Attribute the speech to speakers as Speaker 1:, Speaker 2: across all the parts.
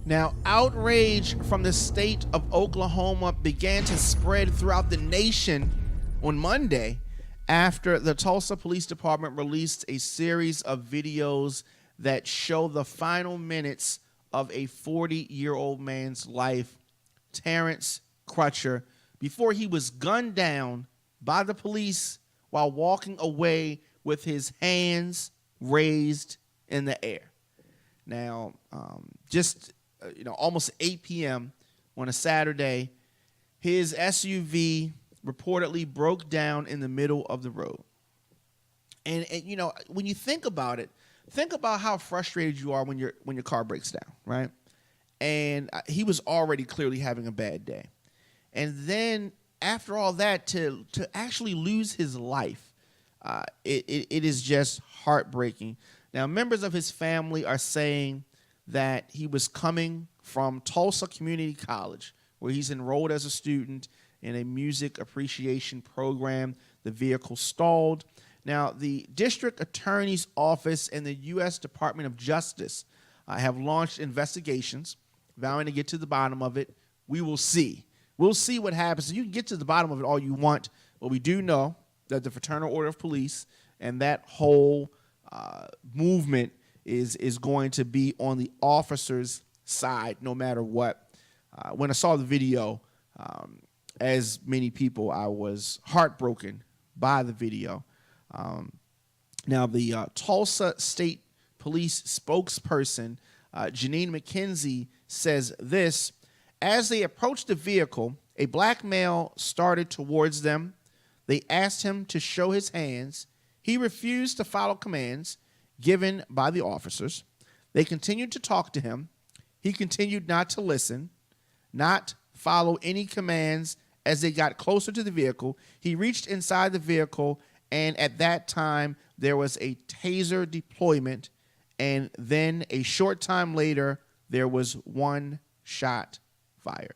Speaker 1: Now, outrage from the state of Oklahoma began to spread throughout the nation on Monday after the Tulsa Police Department released a series of videos that show the final minutes of a 40-year-old man's life, Terrence Crutcher, before he was gunned down by the police while walking away with his hands raised in the air. Now, almost 8 p.m. on a Saturday, his SUV reportedly broke down in the middle of the road. And when you think about it, think about how frustrated you are when your car breaks down, right? And he was already clearly having a bad day. And then after all that, to actually lose his life, it is just heartbreaking. Now, members of his family are saying that he was coming from Tulsa Community College, where he's enrolled as a student in a music appreciation program. The vehicle stalled. Now, the district attorney's office and the U.S. Department of Justice have launched investigations, vowing to get to the bottom of it. We will see. We'll see what happens. You can get to the bottom of it all you want, but we do know that the Fraternal Order of Police and that whole movement is going to be on the officer's side no matter what. When I saw the video, as many people, I was heartbroken by the video. Now, the Tulsa State Police spokesperson, Janine McKenzie, says this: as they approached the vehicle, a black male started towards them. They asked him to show his hands. He refused to follow commands given by the officers. They continued to talk to him. He continued not to listen, not follow any commands. As they got closer to the vehicle, he reached inside the vehicle, and at that time, there was a taser deployment, and then a short time later, there was one shot fired.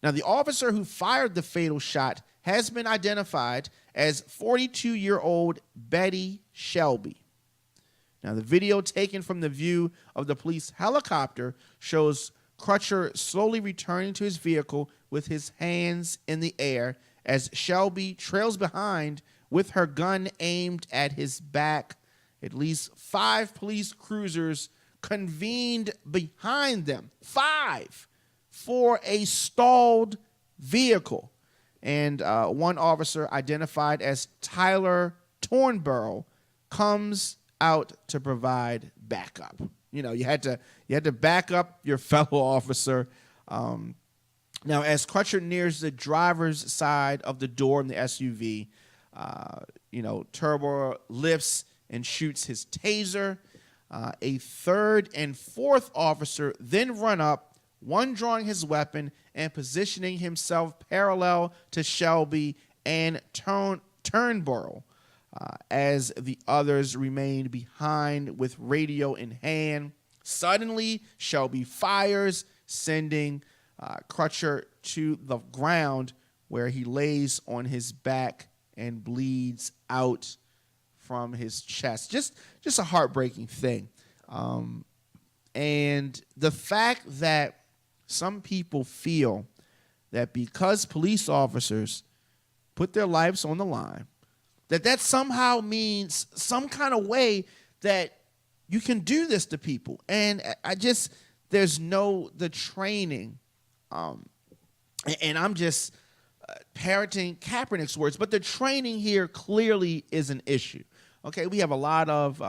Speaker 1: Now, the officer who fired the fatal shot has been identified as 42-year-old Betty Shelby. Now, the video taken from the view of the police helicopter shows Crutcher slowly returning to his vehicle with his hands in the air as Shelby trails behind with her gun aimed at his back. At least 5 police cruisers convened behind them. 5 for a stalled vehicle. And one officer, identified as Tyler Tornborough, comes out to provide backup. You had to back up your fellow officer. Now, as Crutcher nears the driver's side of the door in the SUV, Tornborough lifts and shoots his taser. A third and fourth officer then run up, one drawing his weapon and positioning himself parallel to Shelby and Turnbull, as the others remained behind with radio in hand. Suddenly, Shelby fires, sending Crutcher to the ground, where he lays on his back and bleeds out from his chest. Just a heartbreaking thing. And the fact that some people feel that because police officers put their lives on the line, that somehow means some kind of way that you can do this to people. And there's the training. And I'm just parroting Kaepernick's words, but the training here clearly is an issue. Okay, we have a lot of,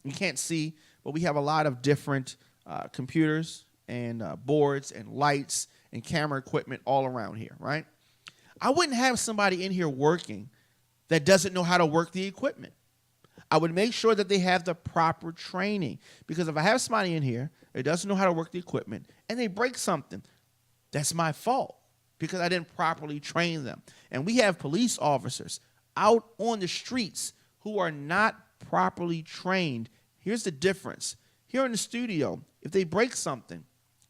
Speaker 1: you can't see, but we have a lot of different computers and boards and lights and camera equipment all around here, right? I wouldn't have somebody in here working that doesn't know how to work the equipment. I would make sure that they have the proper training, because if I have somebody in here that doesn't know how to work the equipment and they break something, that's my fault because I didn't properly train them. And we have police officers out on the streets who are not properly trained. Here's the difference. Here in the studio, if they break something,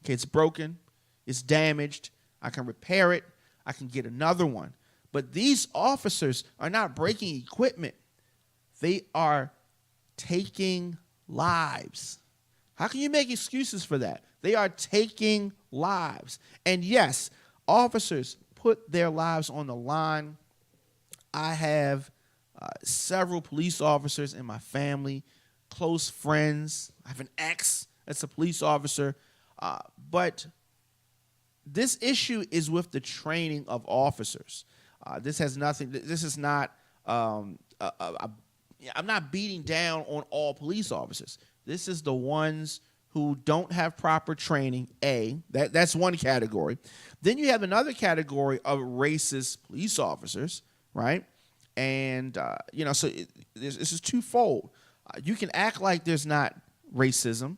Speaker 1: okay, it's broken, it's damaged, I can repair it, I can get another one. But these officers are not breaking equipment. They are taking lives. How can you make excuses for that? They are taking lives. And yes, officers put their lives on the line. I have several police officers in my family, close friends. I have an ex that's a police officer. But this issue is with the training of officers. This has nothing, this is not, I'm not beating down on all police officers. This is the ones who don't have proper training, that's one category. Then you have another category of racist police officers, right? And, so this is twofold. You can act like there's not racism.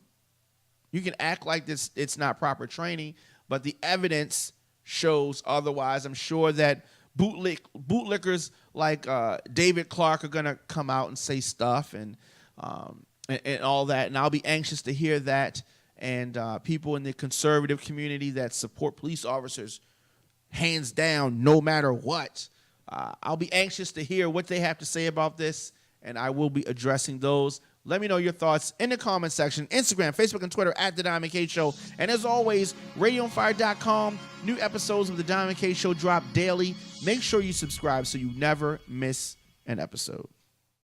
Speaker 1: You can act like it's not proper training, but the evidence shows otherwise. I'm sure that bootlickers like David Clark are going to come out and say stuff and all that, and I'll be anxious to hear that. And people in the conservative community that support police officers, hands down, no matter what, I'll be anxious to hear what they have to say about this, and I will be addressing those. Let me know your thoughts in the comment section. Instagram, Facebook, and Twitter at The Diamond K Show. And as always, radioonfire.com. New episodes of The Diamond K Show drop daily. Make sure you subscribe so you never miss an episode.